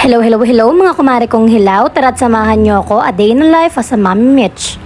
Hello, hello, hello mga kumare kong hilaw. Tara't samahan niyo ako a day in the life as a Mami Mitch.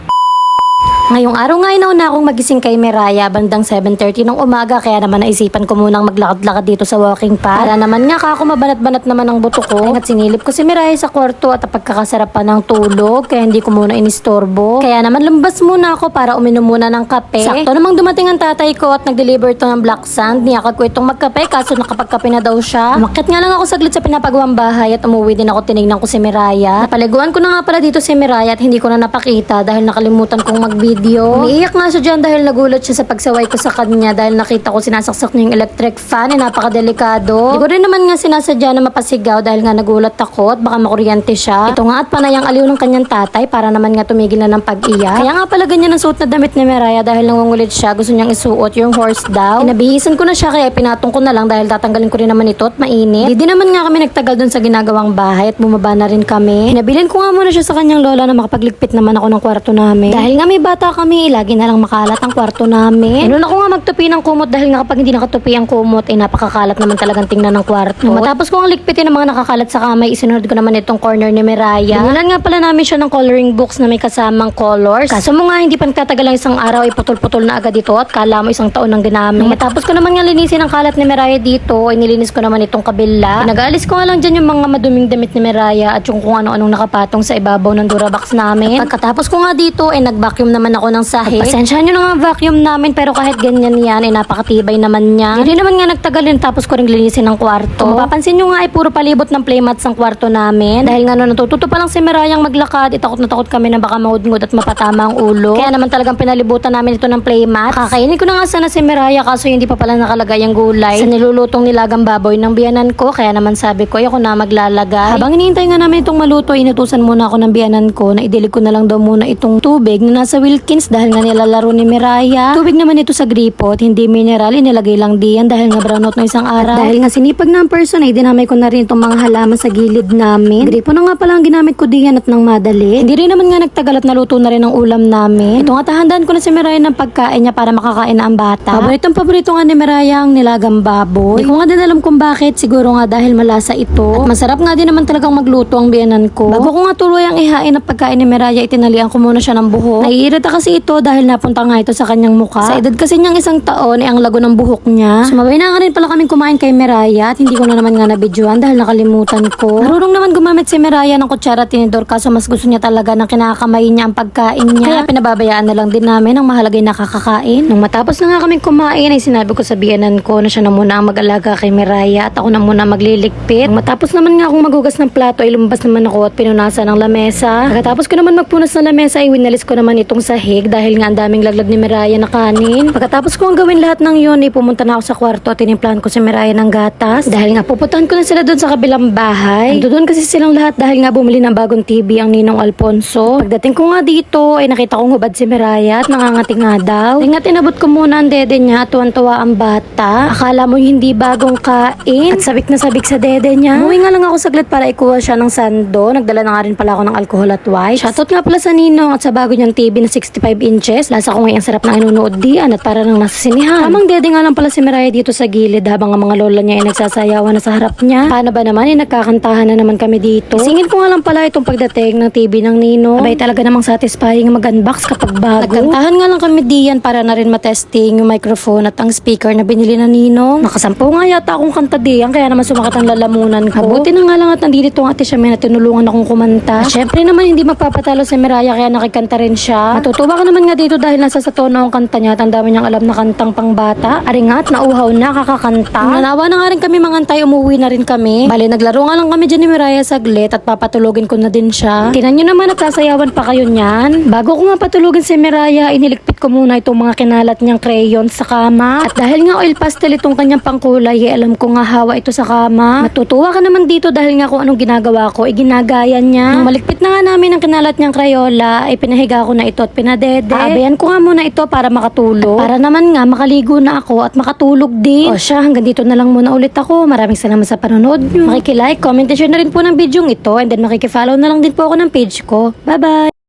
Ngayong araw nga inauna akong magising kay Miraya bandang 7:30 ng umaga, kaya naman naisipan ko munang maglakad-lakad dito sa walking path. Para naman nga kako mabanat-banat naman ang buto ko. At sinilip ko si Miraya sa kwarto at pagkakasarap pa ng tulog, kaya hindi ko muna inistorbo. Kaya naman lumbas muna ako para uminom muna ng kape. Sakto namang dumating ang tatay ko at nag-deliver to ng black sand. Niyakag ko itong magkape kaso nakapagkape na daw siya. Umakyat nga lang ako saglit sa pinapagawang bahay at umuwi din ako. Tinignan ko si Miraya. Napaliguan ko na nga pala dito si Miraya at hindi ko na napakita dahil nakalimutan kong mag-video. Umiiyak nga siya dyan dahil nagulat siya sa pagsaway ko sa kanya dahil nakita ko sinasaksak niya yung electric fan. Napakadelikado. Hindi ko rin naman nga sinasadya na mapasigaw dahil nga nagulat ako at baka makuryente siya. Ito nga at panayang aliw ng kanyang tatay para naman nga tumigil na ng pag-iyak. Kaya nga pala ganyan ang suot na damit ni Miraya dahil nangungulit siya. Gusto niyang isuot yung horse daw. Inabihisan ko na siya kaya pinatong ko na lang dahil tatanggalin ko rin naman ito at mainit. Hindi naman nga kami nagtagal dun sa ginagawang bahay at bumaba na rin kami. Hinabilin ko nga muna siya sa kanyang lola na makapagligpit naman ako ng kwarto namin. Dahil nga may bata kami, lagi na lang makalat ang kwarto namin. Inuna ko nga magtupi ng kumot dahil nga kapag hindi nakatupi ang kumot ay napakakalat naman talagang tingnan ng kwarto. Nung matapos ko ang ligpitin ng mga nakakalat sa kamay, isinunod ko naman itong corner ni Miraya. Binilan nga pala namin siya ng coloring books na may kasamang colors. Kaso mo nga hindi pa nagtatagal ang isang araw ay putol-putol na agad ito at kala mo isang taon nang ginamit. Nung matapos ko naman nga linisin ang kalat ni Miraya dito, ay nilinis ko naman itong kabila. Pinag-aalis ko nga lang dyan yung mga maduming damit ni Miraya at yung kung ano-anong nakapatong sa ibabaw ng Durabox namin. At pagkatapos ko nga dito ay nag-vacuum naman ako ng sahig. Pasensyahan nyo na nga vacuum namin pero kahit ganyan yan ay napakatibay naman niya. Hindi naman nga nagtagal tapos ko rin linisin ng kwarto. Kung mapapansin nyo nga ay puro palibot ng playmats ang kwarto namin. Dahil nga natututo pa lang si Mirayang maglakad, itakot na takot kami na baka mahudngod at mapatama ang ulo. Kaya naman talagang pinalibutan namin ito ng playmat. Kakainin ko na nga sana si Miraya kaso hindi pa pala nakalagay ang gulay sa nilulutong nilagang baboy ng biyanan ko. Kaya naman sabi ko ay ako na maglalagay. Habang hinihintay nga namin itong maluto, inutusan muna ako ng biyanan ko na idilig ko na lang daw muna itong tubig na nasa Wilkins dahil nga nilalaro ni Miraya. Tubig naman ito sa gripo at hindi mineral, inilagay lang diyan dahil nga brownout na isang araw. At dahil nga sinipag na ang person ay dinamay ko na rin itong mga halaman sa gilid namin. Gripo na nga pala ang ginamit ko diyan at nang madali. Hindi rin naman nga nagtagal at naluto na rin ang ulam namin. Ito nga tahandaan ko na si Miraya ng pagkain niya para makakain na ang bata. Paborito nga ni Miraya ang nilagang baboy. Hindi ko nga din alam kung bakit, siguro nga dahil malasa ito. At masarap nga din naman talagang magluto ang biyanan ko. Bago ko nga tuloy ang ihain ang pagkain ni Miraya, itinalian ko muna siya ng buhok. Naiirita kasi ito dahil napunta nga ito sa kanyang mukha. Sa edad kasi niyang 1 taon ay ang lago ng buhok niya. Sumabay na nga rin pala kaming kumain kay Miraya at hindi ko na naman nga nabidyoan dahil nakalimutan ko. Marunong naman gumamit si Miraya ng kutsara at tinidor kaso mas gusto niya talaga ng kinakamay niya ang pagkain niya. Kaya pinababayaan na lang din namin ang mahalagay nakakakain. Nung matapos na nga kaming kumain ay sinabi ko sa biyanan ko na siya na muna ang mag-alaga kay Miraya at ako na muna magliligpit. Nung matapos naman nga akong maghugas ng plato ay lumabas naman ako at pinunasan ng lamesa. Pagkatapos ko naman magpunas ng lamesa ay winalis ko naman itong sahig dahil nga ang daming laglag ni Miraya na kanin. Pagkatapos ko ang gawin lahat ng yun ay pumunta na ako sa kwarto at tinimplahan ko si Miraya ng gatas. Dahil nga pupuntahan ko na sila doon sa kabilang bahay. Doon kasi silang lahat dahil nga bumili ng bagong TV ang Ninong Alfonso. Pagdating ko nga dito ay nakita kong hubad si Miraya at nangangati nga daw. Kaya nga tinabot ko muna ang dede niya at tuwan-tuwa ang bata. Akala mo hindi bagong kain at sabik na sabik sa dede niya. Umuwi nga lang ako saglit para ikuha siya ng sando. Nagdala na nga rin pala ako ng alcohol at wipes. Shoutout nga pala sa Ninong at sa bago niyang TV na 65 inches. Lasa ko ngayon sarap na inunood diyan at para nang nasa sinihan. Tamang dede nga lang pala si Miraya dito sa gilid habang ang mga lola niya ay nagsasayawan na sa harap niya. Paano ba naman ay nagkakantahan na naman kami dito. Isingin ko nga lang pala itong pagdating ng TV ng Ninong. Abay talaga namang satisfying mag-unbox kapag bago. Nagkantahan nga lang kami diyan para na rin matesting yung microphone at ang speaker na binili na Ninong. Nakasampu nga yata akong kanta diyan kaya naman sumakat ang lalamunan ko. Mabuti na nga lang at nandito ang ate siya na tinulungan akong kumanta. At syempre naman hindi magpapatalo si Miraya kaya nakikanta rin siya. Matutuwa ka naman nga dito dahil nasa sa tono ang kanta niya at ang dami niyang alam na kantang pangbata. Ari nga at nauhaw na kakakanta. Nanawa na nga rin kami mangantay, umuwi na rin kami. Bali naglaro nga lang kami dyan ni Miraya saglit at papatulogin ko na din siya. Tinan nyo naman at sasayawan pa kayo niyan. Bago ko nga patulogin si Miraya, iniligpit ko muna itong mga kinalat niyang crayons sa kama. At dahil nga oil pastel itong kanyang pangkulay, alam ko nga hawa ito sa kama. Matutuwa ka naman dito dahil nga kung anong ginagawa ko, ginagaya niya. Nung maligpit na nga namin ang kinalat niyang crayola, ay pinahiga ko na ito at pinadede. Abayan ko nga muna ito para makatulog. At para naman nga makaligo na ako at makatulog din. O siya, hanggang dito na lang muna ulit ako. Maraming salamat sa panonood niyo. Makikilike, comment, and share na rin po ng video ito. And then makikifollow na lang din po ako ng page ko. Bye-bye!